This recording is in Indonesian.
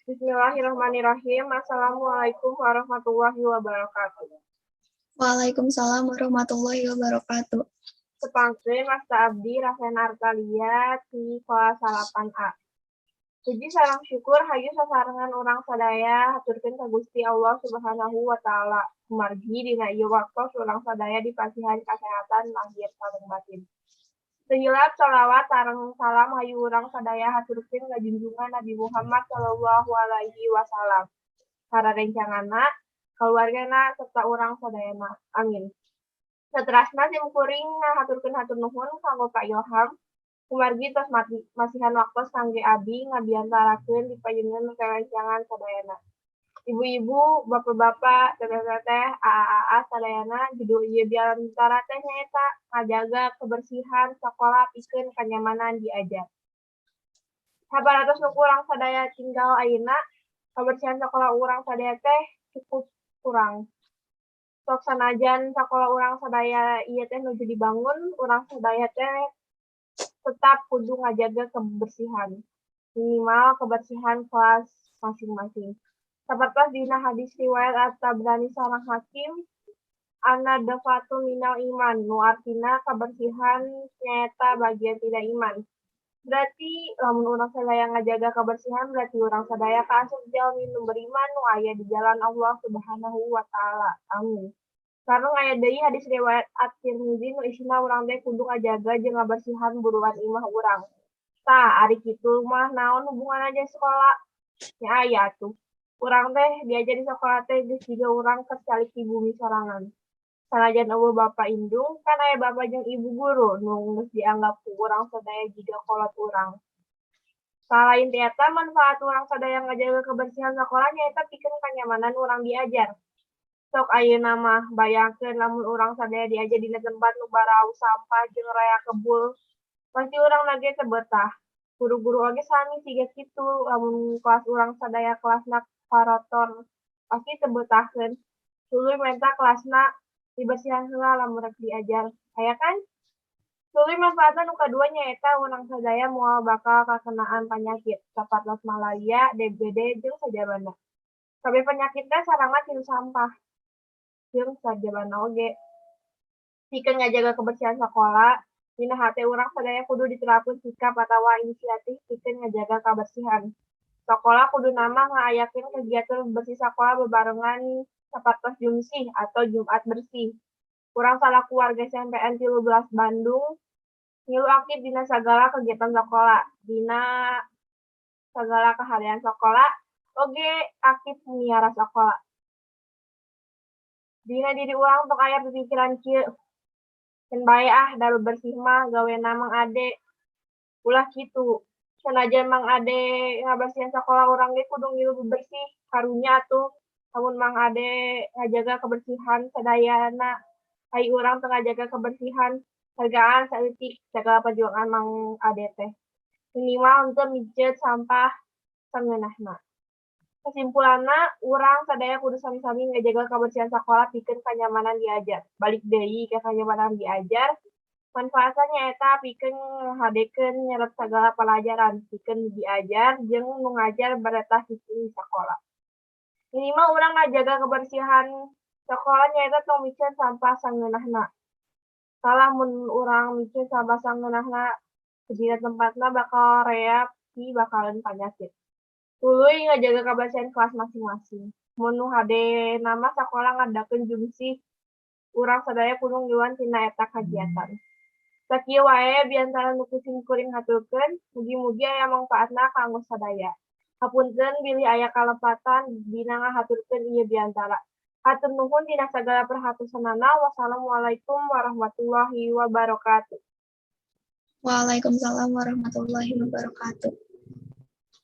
Bismillahirrahmanirrahim. Assalamualaikum warahmatullahi wabarakatuh. Waalaikumsalam warahmatullahi wabarakatuh. Sepangkeun Masta Abdi Rafen Artalia di kelas 8A. Puji sareng syukur hayu sasarengan urang sadaya haturkeun ka Gusti Allah Subhanahu wa taala. Kumargi dina ieu waktos urang sadaya dipasihan kasehatan lahir sareng batin. Sehilap shalawat sareng salam hayu urang sadaya haturkeun ka junjungan Nabi Muhammad sallallahu alaihi wasallam. Sararencanganna, keluargana serta urang sadayana. Amin. Saterasna simkuring ngahaturkeun hatur nuhun kanggo Pak Ilham. Kumargi tos masihan waktos kangge abdi ngabiantarakeun dipayeuneun kerencangan sadayana. Ibu-ibu, bapak-bapak, teteh-teteh, aa-aa sadayana judul ieu biantara teh nyaeta ngajaga kebersihan sakola pikeun kanyamanan diajar. Sabaratos nu kurang sadaya tinggal ayeuna, kebersihan sakola urang sadaya teh cukup kurang. Sok sanajan sakola urang sadaya ieu teh nuju dibangun, urang sadaya teh tetap kudu ngajaga kebersihan. Minimal kebersihan kelas masing-masing. Sapertos dina hadis riwayat At-Tabrani sareng Hakim, an-nadafatu minal iman, nu artina kebersihan nyaeta bagian tina iman. Berarti lamun urang sadaya ngajaga kebersihan berarti urang sadaya kaasup jalmi nu beriman nu aya di jalan Allah Subhanahu wa taala. Amin. Sareng aya deui hadis riwayat At-Tirmizi nu isina urang teh kudu ngajaga jeung ngabersihan buruan imah urang. Tah ari kitu mah naon hubunganna jeung sekolah? Nya aya atuh. Urang teh diajar di sekolah teh geus jiga urang keur calik di bumi sorangan. Sanajan eueuh bapa indung, kan aya bapa jeung ibu guru nu geus dianggap ku urang sadaya jiga kolot urang. Salain ti eta manfaat urang sadaya ngajaga kebersihan sakola nyaeta pikeun kanyamanan urang diajar. Sok ayeuna mah bayangkeun lamun urang sadaya diajar dina tempat nu barau sampah jeung raya kebul, pasti urangna ge teu betah. Guru-guru oge sami siga kitu, lamun kelas urang sadaya kelasna parotor, pasti teu betahkeun. Tuluy menta kelasna dibersihan heula lamun rek diajar. Aya kan? Tuluy manfaatna nu kadua nyaeta urang sadaya moal bakal kakenaan panyakit, sapertos malaria, DBD, jeung sajabana. Kabeh penyakit teh sarangna tinu sampah. Jeung sajabana oge. Pikeun ngajaga kebersihan sakola, dina hate urang sadaya kudu diterapkeun sikap atawa inisiatif pikeun ngajaga kabersihan. Sakola kudu mah ngaayakeun kegiatan bersih sakola bebarengan sapertos jumsih atau Jumat bersih. Urang salaku warga SMPN 13 Bandung ngilu aktif dina sagala kegiatan sakola. Dina sagala kaharian sakola oge aktif miara sakola. Dina diri urang tok aya pipikiran kieu. Can bae da bersih mah gawena Mang Ade. Ulah kitu. Sanajan Mang Ade ngabersihan sakola urang ge kudu ngilu bersih karunya atuh. Lamun Mang Ade ngajaga kebersihan sadayana, ai urang teu ngajaga kebersihan, hargaan saeutik sagala perjuangan Mang Ade teh. Minimal henteu mijeut sampah sangeunahna. Kesimpulanna, urang sadaya kudu sami-sami ngajaga kebersihan sakola pikeun kanyamanan diajar. Balik deui ka kanyamanan diajar, manfaatna nyaeta pikeun ngahadekeun nyerep sagala pelajaran, pikeun diajar jeung nu ngajar baretah hiji sakola. Minimal urang ngajaga kebersihan sakola nyaeta tong miceun sampah sangeunahna. Salah mun urang miceun sampah sangeunahna dina tempatna bakal reap ti bakalan panyakit. Tuluy ngajaga kebersihan kelas masing-masing. Mun nu hadena mah sakola ngadakeun jumsih, urang sadaya kudu ngiluan tina eta kagiatan. Sakieu wae biantara nu kuring haturkeun, mugi-mugi aya mangfaatna kanggo sadaya. Hapunten bilih aya kalepatan dina ngahaturkeun ieu biantara. Hatur nuhun dina sagala perhatosanana. Wassalamualaikum warahmatullahi wabarakatuh. Waalaikumsalam warahmatullahi wabarakatuh.